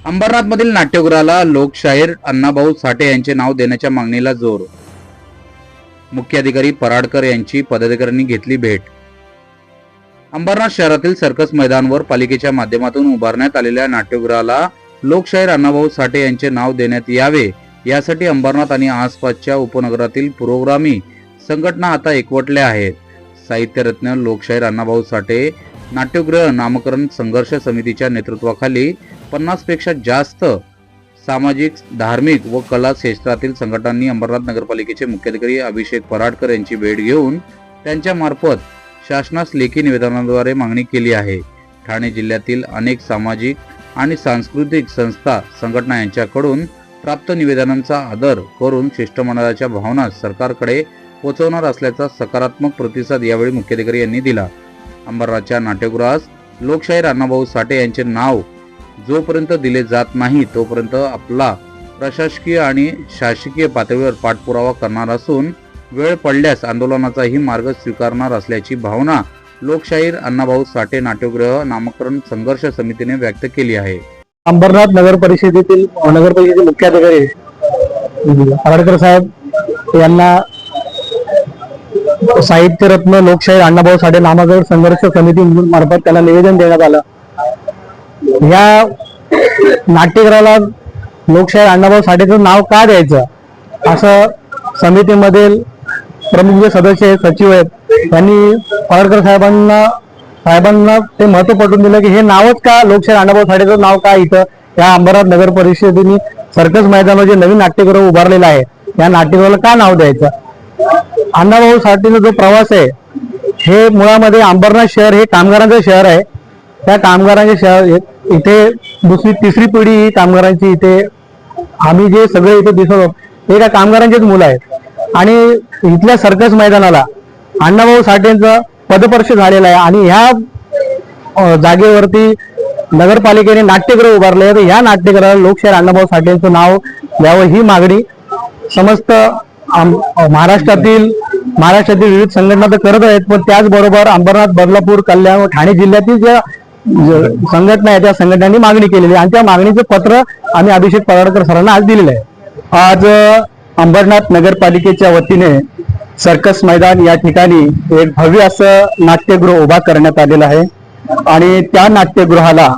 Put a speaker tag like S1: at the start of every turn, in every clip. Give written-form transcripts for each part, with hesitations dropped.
S1: अंबरनाथमधील नाट्यगृहाला लोकशाहीर अण्णाभाऊ साठे यांचे नाव देण्याच्या मागणीला जोर. मुख्याधिकारी पराडकर यांची पदाधिकाऱ्यांनी घेतली भेट. अंबरनाथ शहरातील सर्कस मैदानावर पालिकेच्या माध्यमातून उभारण्यात आलेल्या नाट्यगृहाला लोकशाहीर अण्णाभाऊ साठे यांचे नाव देण्यात यावे यासाठी अंबरनाथ आणि आसपासच्या उपनगरातील पुरोगामी संघटना आता एकवटल्या आहेत. साहित्यरत्न लोकशाहीर अण्णाभाऊ साठे नाट्यगृह नामकरण संघर्ष समितीच्या नेतृत्वाखाली 50 पेक्षा जास्त सामाजिक, धार्मिक व कला क्षेत्रातील संघटनांनी अंबरनाथ नगरपालिकेचे मुख्याधिकारी अभिषेक पराडकर यांची भेट घेऊन त्यांच्या मार्फत शासनास लेखी निवेदनाद्वारे मागणी केली आहे. ठाणे जिल्ह्यातील अनेक सामाजिक आणि सांस्कृतिक संस्था, संघटना यांच्याकडून प्राप्त निवेदनांचा आदर करून शिष्टमंडळाच्या भावना सरकारकडे पोहोचवणार असल्याचा सकारात्मक प्रतिसाद यावेळी मुख्याधिकारी यांनी दिला. अंबरनाथच्या नाट्यगृहास लोकशाहीर अण्णाभाऊ साठे यांचे नाव जोपर्यंत दिले जात नाही तोपर्यंत आपला प्रशासकीय आणि शासकीय पातळीवर पाठपुरावा करणार असून वेळ पडल्यास आंदोलनाचाही मार्ग स्वीकारणार असल्याची भावना लोकशाहीर अण्णाभाऊ साठे नाट्यगृह नामकरण संघर्ष समितीने व्यक्त केली आहे.
S2: अंबरनाथ नगर परिषदेचे मुख्याधिकारी पराडकर साहेब यांना साहित्यरत्न लोकशाहीर अण्णाभाऊ साठे नामकरण संघर्ष समिती मार्फत त्याला निवेदन देण्यात आलं. या नाट्यगृहाला लोकशाहीर अण्णाभाऊ साठेचं नाव का द्यायचं असं समितीमधील प्रमुख जे सदस्य आहेत, सचिव आहेत, त्यांनी पराडकर साहेबांना ते महत्व पटवून दिलं की हे नावच का, लोकशाहीर अण्णाभाऊ साठेचं नाव का इथं या अंबरनाथ नगर परिषदेने सर्कस मैदानावर जे नवीन नाट्यगृह उभारलेलं आहे या नाट्यगृहाला का नाव द्यायचं. अण्णाभाऊ साठेचा जो प्रवास आहे हे मुळामध्ये अंबरनाथ शहर हे कामगारांचं शहर आहे. त्या कामगारांचे शहर इथे दुसरी तिसरी पिढी ही कामगारांची, इथे आम्ही जे सगळे इथे दिसतो हे त्या कामगारांचेच मुलं आहेत आणि इथल्या सर्कस मैदानाला अण्णाभाऊ साठेंचं पदस्पर्श झालेला आहे आणि ह्या जागेवरती नगरपालिकेने नाट्यगृह उभारले तर ह्या नाट्यगृहाला लोकशाहीर अण्णाभाऊ साठेंचं नाव द्यावं ही मागणी समस्त महाराष्ट्रातील विविध संघटना तर करत आहेत, पण त्याचबरोबर अंबरनाथ, बदलापूर, कल्याण व ठाणे जिल्ह्यातील ज्या संघटना आहेत त्या संघटनांनी मागणी केलेली आहे आणि त्या मागणीचं पत्र आम्ही अभिषेक पराडकर सरांना आज दिलेलं आहे. आज अंबरनाथ नगरपालिकेच्या वतीने सर्कस मैदान या ठिकाणी एक भव्य असं नाट्यगृह उभा करण्यात आलेलं आहे आणि त्या नाट्यगृहाला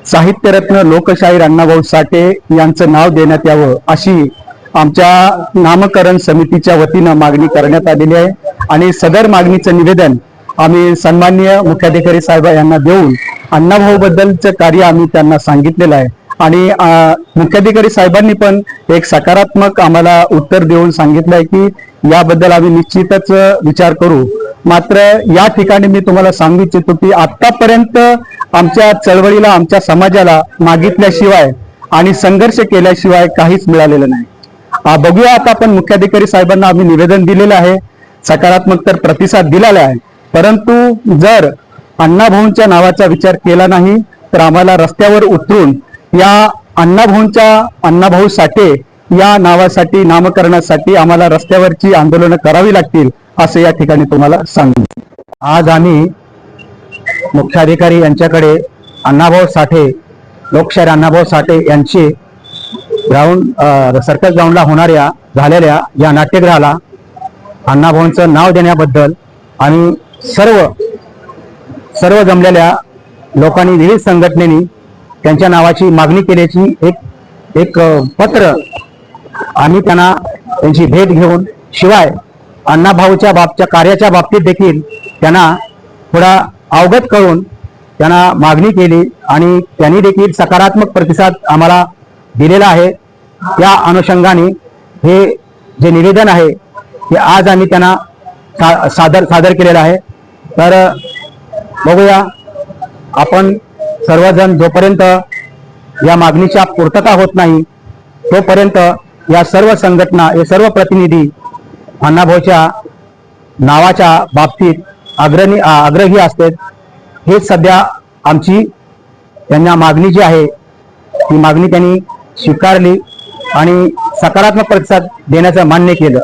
S2: साहित्यरत्न लोकशाहीर अण्णाभाऊ साठे यांचं नाव देण्यात यावं अशी आमच्या नामकरण समितीच्या वतीनं मागणी करण्यात आलेली आहे आणि सदर मागणीचं निवेदन आम्ही सन्माननीय मुख्याधिकारी साहेब यांना देऊन अण्णाभाऊ बद्दलचं कार्य आम्ही त्यांना सांगितलेलं आहे आणि मुख्याधिकारी साहेबांनी पण एक सकारात्मक आम्हाला उत्तर देऊन सांगितलं आहे की याबद्दल आम्ही निश्चितच विचार करू. मात्र या ठिकाणी मी तुम्हाला सांगू इच्छितो की आतापर्यंत आमच्या चळवळीला, आमच्या समाजाला मागितल्याशिवाय आणि संघर्ष केल्याशिवाय काहीच मिळालेलं नाही. बघूया आता आपण मुख्याधिकारी साहेबांना आम्ही निवेदन दिलेलं आहे, सकारात्मक तर प्रतिसाद दिलेला आहे, परंतु जर अण्णाभाऊंच्या नावाचा विचार केला नाही तर आम्हाला रस्त्यावर उतरून या अण्णाभाऊ साठे या नावासाठी, नामकरणासाठी आम्हाला रस्त्यावरची आंदोलनं करावी लागतील असं या ठिकाणी तुम्हाला सांगू. आज आम्ही मुख्याधिकारी यांच्याकडे अण्णाभाऊ साठे, लोकशाहीर अण्णाभाऊ साठे यांचे सर्कस ग्राउंडला झालेल्या या नाट्यगृहाला अण्णाभाऊंचं नाव देण्याबद्दल आणि सर्व जमलेल्या लोकांनी, विविध संघटनेनी त्यांच्या नावाची मागणी केल्याची एक पत्र आम्ही त्यांची भेट घेऊन, शिवाय अण्णाभाऊच्या कार्याच्या बाबतीत देखील त्यांना थोडा अवगत करून त्यांना मागणी केली आणि त्यांनी देखील सकारात्मक प्रतिसाद आम्हाला दिलेला आहे. त्या अनुषंगाने हे जे निवेदन आहे ते आज आम्ही त्यांना सादर केलेलं आहे. तर बघूया, आपण सर्वजण जोपर्यंत या मागणीच्या पूर्तता होत नाही तोपर्यंत या सर्व संघटना, हे सर्व प्रतिनिधी अण्णाभाऊच्या नावाच्या बाबतीत आग्रही असतात. हेच सध्या आमची त्यांना मागणी जी आहे ती मागणी त्यांनी स्वीकारली आणि सकारात्मक प्रतिसाद देण्याचं मान्य केलं.